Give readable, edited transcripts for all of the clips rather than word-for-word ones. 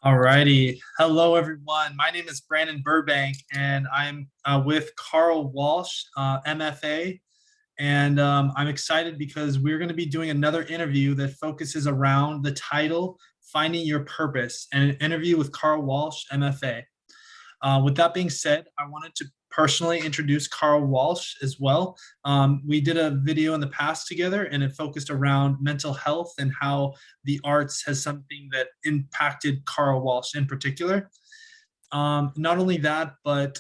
Alrighty. Hello, everyone. My name is Brandon Burbank, and I'm with Carl Walsh, MFA. And I'm excited because we're going to be doing another interview that focuses around the title, Finding Your Purpose, and an interview with Carl Walsh, MFA. With that being said, I wanted to personally introduce Carl Walsh as well. We did a video in the past together, and it focused around mental health and how the arts has something that impacted Carl Walsh in particular. Not only that, but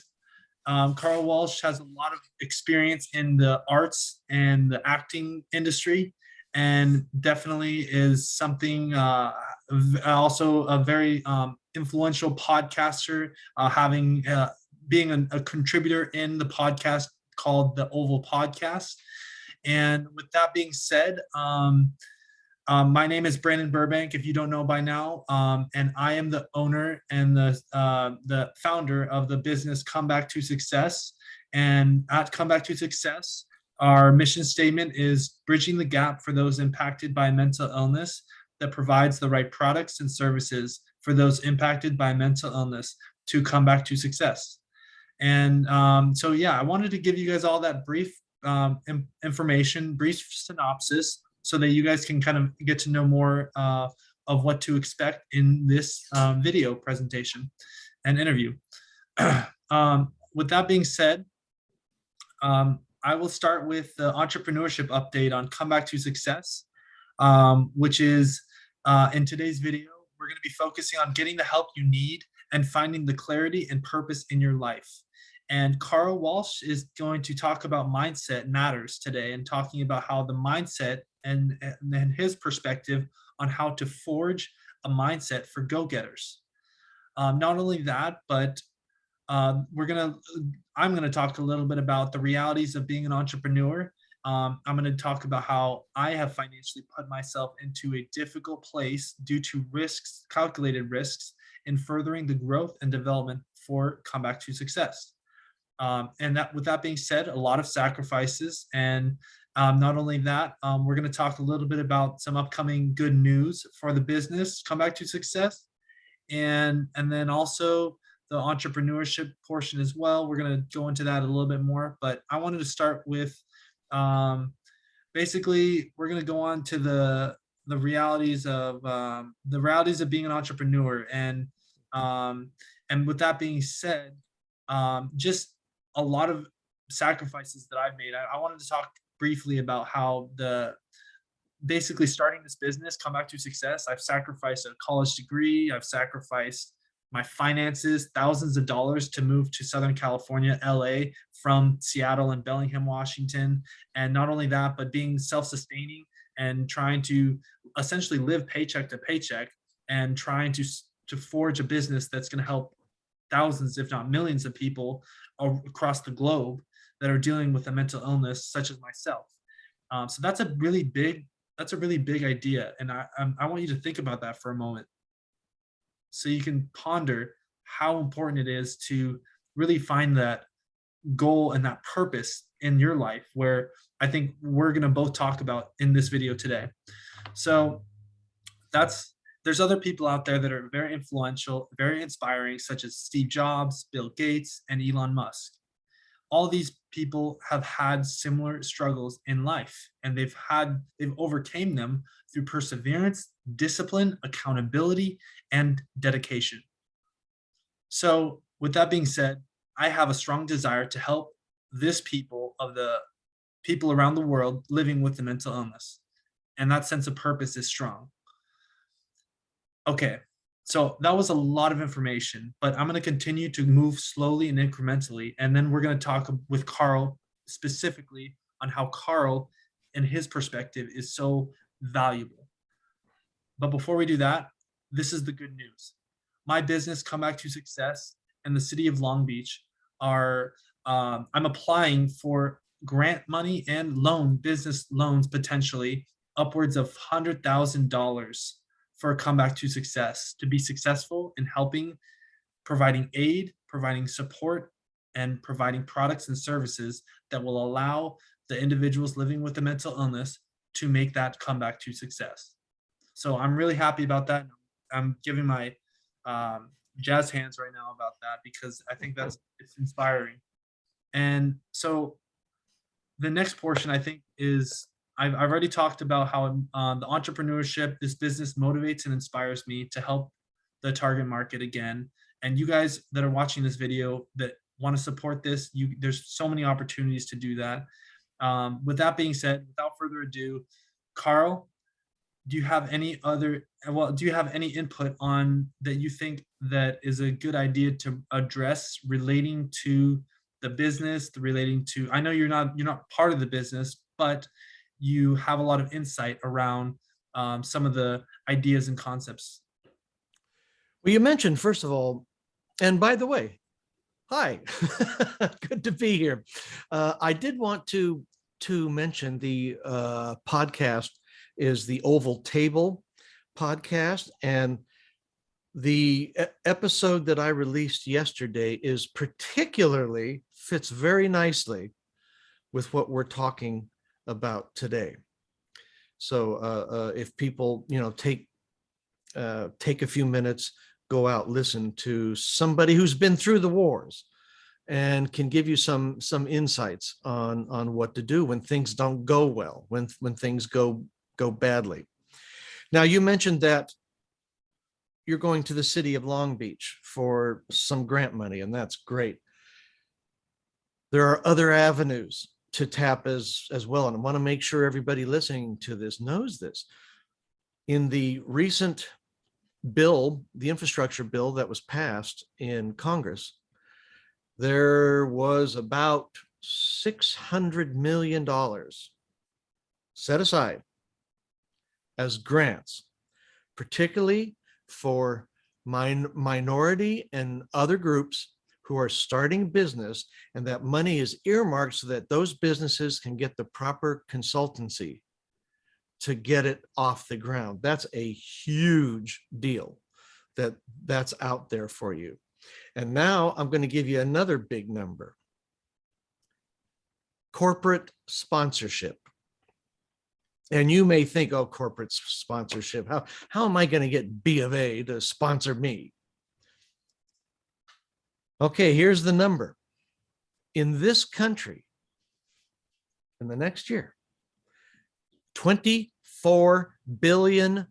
Carl Walsh has a lot of experience in the arts and the acting industry, and definitely is something also a very influential podcaster, having being a contributor in the podcast called the Oval Podcast. And with that being said, my name is Brandon Burbank, if you don't know by now, and I am the owner and the founder of the business Come Back to Success. And at Come Back to Success, our mission statement is bridging the gap for those impacted by mental illness that provides the right products and services for those impacted by mental illness to come back to success. And so, yeah, I wanted to give you guys all that brief information, brief synopsis, so that you guys can kind of get to know more of what to expect in this video presentation and interview. With that being said, I will start with the entrepreneurship update on Come Back to Success, which is in today's video, we're going to be focusing on getting the help you need and finding the clarity and purpose in your life. And Carl Walsh is going to talk about mindset matters today, and talking about how the mindset and his perspective on how to forge a mindset for go-getters. Not only that, but I'm gonna talk a little bit about the realities of being an entrepreneur. I'm going to talk about how I have financially put myself into a difficult place due to risks, calculated risks, in furthering the growth and development for Come Back to Success. And that, with that being said, a lot of sacrifices. And not only that, we're going to talk a little bit about some upcoming good news for the business Come Back to Success, and then also the entrepreneurship portion as well. We're going to go into that a little bit more, but I wanted to start with basically we're going to go on to the realities of being an entrepreneur. And with that being said, just a lot of sacrifices that I've made. I wanted to talk briefly about how basically starting this business Come Back to Success, I've sacrificed a college degree, I've sacrificed my finances, thousands of dollars to move to Southern California, LA, from Seattle and Bellingham, Washington. And not only that, but being self-sustaining and trying to essentially live paycheck to paycheck, and trying to forge a business that's going to help thousands, if not millions, of people across the globe that are dealing with a mental illness, such as myself. So that's a really big idea, and I want you to think about that for a moment, so you can ponder how important it is to really find that goal and that purpose in your life, where I think we're going to both talk about in this video today. So there's other people out there that are very influential, very inspiring, such as Steve Jobs, Bill Gates, and Elon Musk. All these people have had similar struggles in life, and they've overcame them through perseverance, discipline, accountability, and dedication. So with that being said, I have a strong desire to help the people around the world living with the mental illness, and that sense of purpose is strong. Okay, so that was a lot of information, but I'm going to continue to move slowly and incrementally, and then we're going to talk with Carl specifically on how Carl and his perspective is so valuable. But before we do that, this is the good news. My business, Come Back to Success, and the city of Long Beach I'm applying for grant money and business loans, potentially upwards of $100,000 for Come Back to Success, to be successful in providing aid, providing support, and providing products and services that will allow the individuals living with a mental illness to make that come back to success. So I'm really happy about that. I'm giving my jazz hands right now about that because I think it's inspiring. And so the next portion I think is I've already talked about how the entrepreneurship, this business motivates and inspires me to help the target market again. And you guys that are watching this video that want to support this, there's so many opportunities to do that. With that being said, without further ado, Carl, do you have any input on that you think that is a good idea to address relating to the business, relating to, I know you're not part of the business, but you have a lot of insight around some of the ideas and concepts? Well, you mentioned, first of all, and by the way, hi, good to be here. I did want to mention the podcast is the Oval Table podcast, and the episode that I released yesterday is particularly fits very nicely with what we're talking about today. So if people, take a few minutes, go out, listen to somebody who's been through the wars and can give you some insights on what to do when things don't go well, when things go badly. Now, you mentioned that you're going to the city of Long Beach for some grant money, and that's great. There are other avenues to tap as well, and I want to make sure everybody listening to this knows this. In the recent bill, the infrastructure bill that was passed in Congress, there was about $600 million set aside as grants, particularly for minority and other groups who are starting business, and that money is earmarked so that those businesses can get the proper consultancy to get it off the ground. That's a huge deal that's out there for you. And now I'm going to give you another big number. Corporate sponsorship. And you may think, oh, corporate sponsorship, how am I going to get B of A to sponsor me? Okay, here's the number. In this country, in the next year, 24 billion,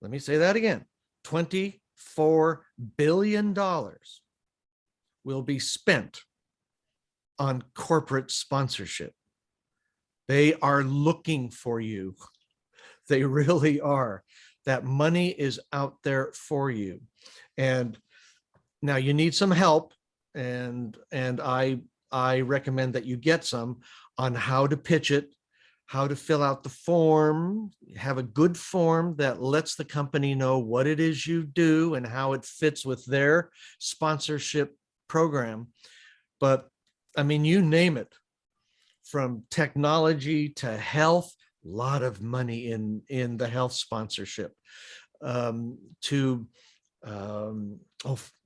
let me say that again, $24 billion will be spent on corporate sponsorship. They are looking for you. They really are. That money is out there for you. And now you need some help. And I recommend that you get some on how to pitch it, how to fill out the form, have a good form that lets the company know what it is you do and how it fits with their sponsorship program. But I mean, you name it, from technology to health, a lot of money in the health sponsorship, to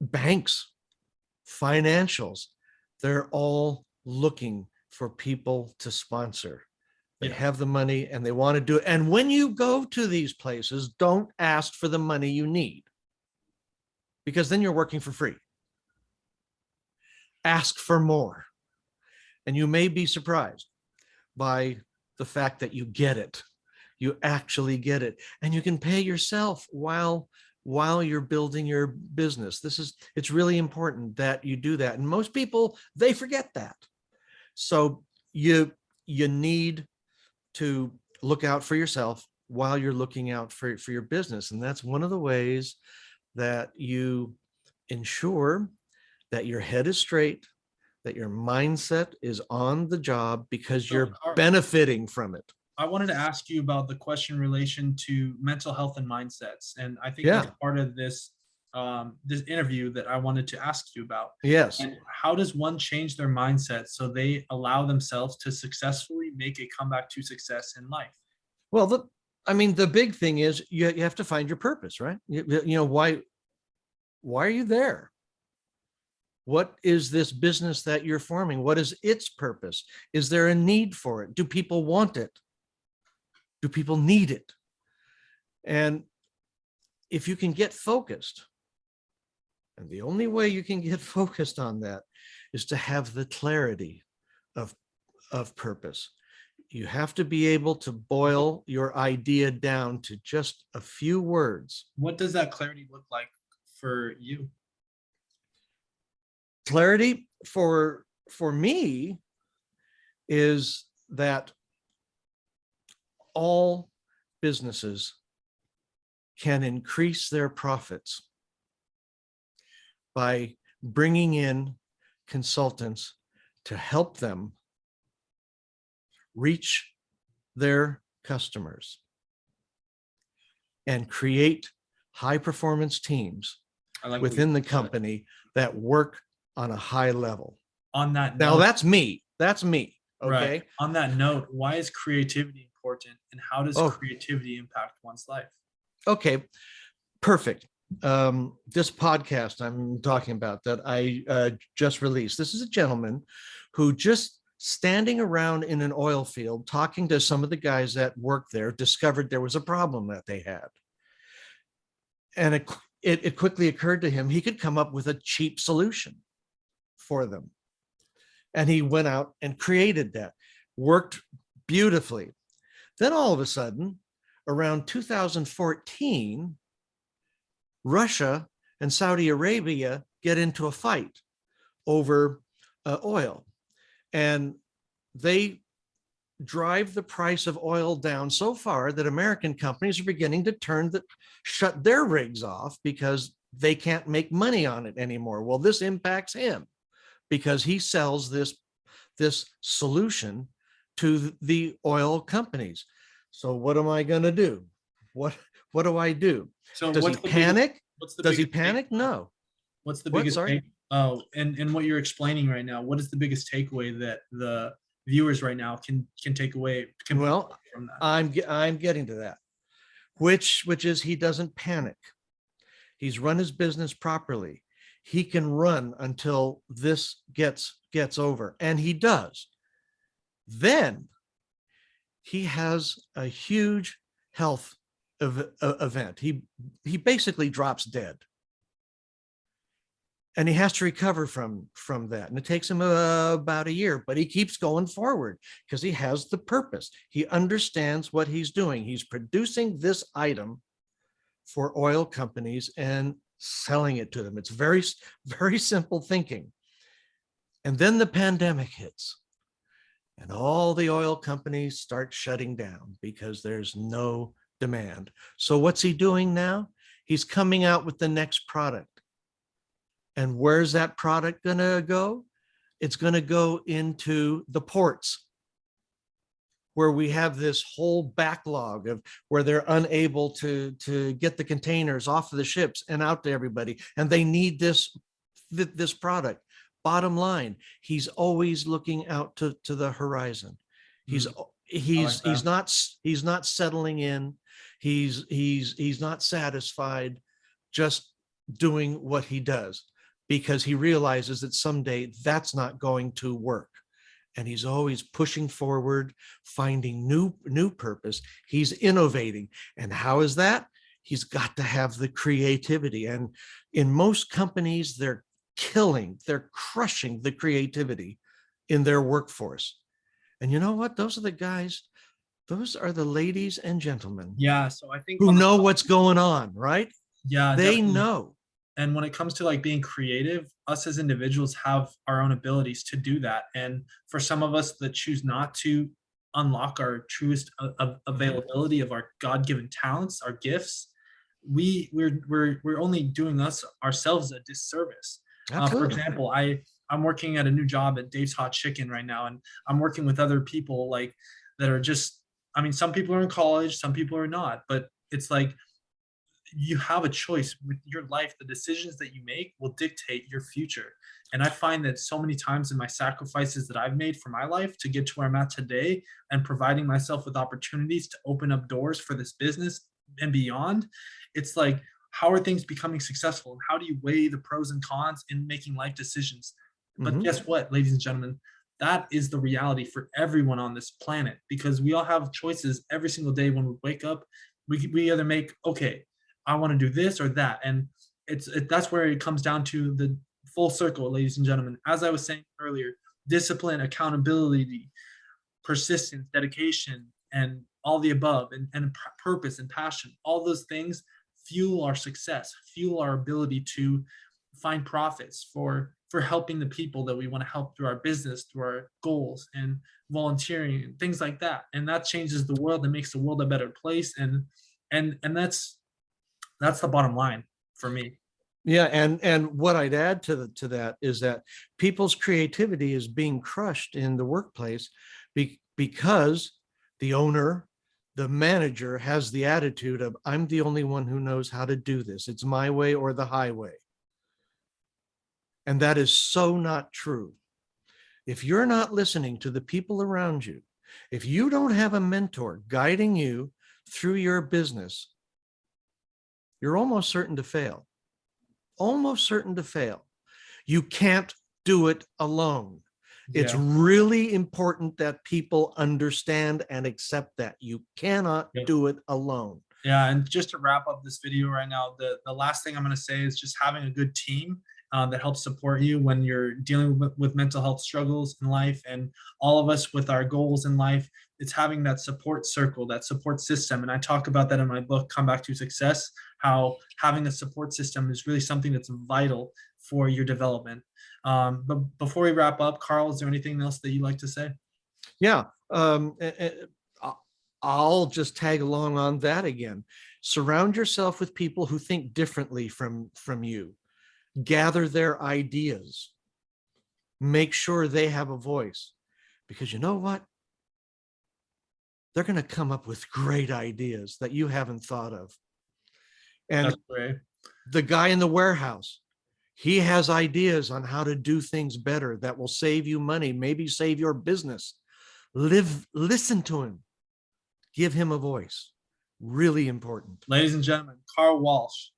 banks, financials, they're all looking for people to sponsor. They have the money and they want to do it. And when you go to these places, don't ask for the money you need, because then you're working for free. Ask for more. And you may be surprised by the fact that you get it. You actually get it. And you can pay yourself while you're building your business. It's really important that you do that. And most people, they forget that. So you need to look out for yourself while you're looking out for your business. And that's one of the ways that you ensure that your head is straight, that your mindset is on the job, because you're benefiting from it. I wanted to ask you about the question in relation to mental health and mindsets. And I think that's part of this interview that I wanted to ask you about. Yes. And how does one change their mindset so they allow themselves to successfully make a comeback to success in life? Well, the big thing is you have to find your purpose, right? Why are you there? What is this business that you're forming? What is its purpose? Is there a need for it? Do people want it? Do people need it? And if you can get focused And the only way you can get focused on that is to have the clarity of purpose. You have to be able to boil your idea down to just a few words. What does that clarity look like for you? Clarity for me is that all businesses can increase their profits by bringing in consultants to help them reach their customers and create high performance teams within the company that work on a high level. On that note, now that's me. Okay. Right. On that note, why is creativity important, and how does creativity impact one's life? Okay, perfect. This podcast I'm talking about that I just released, this is a gentleman who just standing around in an oil field talking to some of the guys that worked there discovered there was a problem that they had. And it quickly occurred to him he could come up with a cheap solution for them. And he went out and created that, worked beautifully. Then all of a sudden, around 2014, Russia and Saudi Arabia get into a fight over oil. And they drive the price of oil down so far that American companies are beginning to shut their rigs off because they can't make money on it anymore. Well, this impacts him because he sells this solution to the oil companies. So what am I going to do? What do I do? So does he panic? Does he panic? No. What's the biggest and what you're explaining right now, what is the biggest takeaway that the viewers right now can take away from that? I'm getting to that, which is he doesn't panic. He's run his business properly. He can run until this gets over, and he does. Then he has a huge health event. He basically drops dead. And he has to recover from that. And it takes him about a year, but he keeps going forward because he has the purpose. He understands what he's doing. He's producing this item for oil companies and selling it to them. It's very, very simple thinking. And then the pandemic hits and all the oil companies start shutting down because there's no demand. So what's he doing now? He's coming out with the next product. And where's that product going to go? It's going to go into the ports where we have this whole backlog of where they're unable to get the containers off of the ships and out to everybody. And they need this product. Bottom line, he's always looking out to the horizon. He's not settling in. He's not satisfied just doing what he does, because he realizes that someday that's not going to work. And he's always pushing forward, finding new purpose. He's innovating. And how is that? He's got to have the creativity. And in most companies, they're crushing the creativity in their workforce. And you know what? Those are the guys, those are the ladies and gentlemen. Yeah. So I think who know what's going on, right? Yeah. They definitely know. And when it comes to like being creative, us as individuals have our own abilities to do that. And for some of us that choose not to unlock our truest availability of our God-given talents, our gifts, we're only doing ourselves a disservice. For example, I'm working at a new job at Dave's Hot Chicken right now, and I'm working with other people like that are just, I mean, some people are in college, some people are not, but it's like, you have a choice with your life. The decisions that you make will dictate your future. And I find that so many times in my sacrifices that I've made for my life to get to where I'm at today and providing myself with opportunities to open up doors for this business and beyond, it's like, how are things becoming successful? And how do you weigh the pros and cons in making life decisions? But guess what, ladies and gentlemen, that is the reality for everyone on this planet, because we all have choices every single day when we wake up. We either make, okay, I want to do this or that. And that's where it comes down to the full circle, ladies and gentlemen. As I was saying earlier, discipline, accountability, persistence, dedication, and all the above, and purpose and passion, all those things fuel our success, fuel our ability to find profits for helping the people that we want to help through our business, through our goals and volunteering and things like that. And that changes the world and makes the world a better place. And that's the bottom line for me. Yeah, and what I'd add to that is that people's creativity is being crushed in the workplace because the owner, the manager has the attitude of, I'm the only one who knows how to do this. It's my way or the highway. And that is so not true. If you're not listening to the people around you, if you don't have a mentor guiding you through your business, you're almost certain to fail. Almost certain to fail. You can't do it alone. It's really important that people understand and accept that you cannot do it alone. Yeah, and just to wrap up this video right now, the last thing I'm going to say is just having a good team that helps support you when you're dealing with mental health struggles in life, and all of us with our goals in life. It's having that support circle, that support system. And I talk about that in my book, Come Back to Success, how having a support system is really something that's vital for your development. But before we wrap up, Carl, is there anything else that you'd like to say? Yeah. I'll just tag along on that again. Surround yourself with people who think differently from you. Gather their ideas. Make sure they have a voice, because you know what? They're going to come up with great ideas that you haven't thought of. And the guy in the warehouse, he has ideas on how to do things better that will save you money, maybe save your business. Listen to him. Give him a voice. Really important. Ladies and gentlemen, Carl Walsh.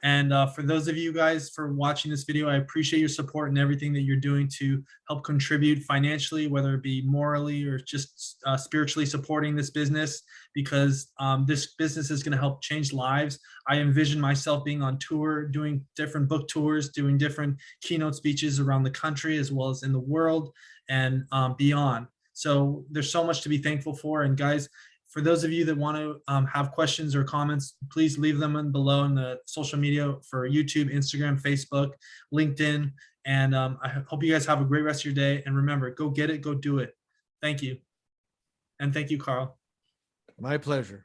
And for those of you guys for watching this video, I appreciate your support and everything that you're doing to help contribute financially, whether it be morally or just spiritually supporting this business, because this business is going to help change lives. I envision myself being on tour, doing different book tours, doing different keynote speeches around the country as well as in the world and beyond. So there's so much to be thankful for. And guys, for those of you that want to have questions or comments, please leave them in below in the social media for YouTube, Instagram, Facebook, LinkedIn. And I hope you guys have a great rest of your day. And remember, go get it, go do it. Thank you. And thank you, Carl. My pleasure.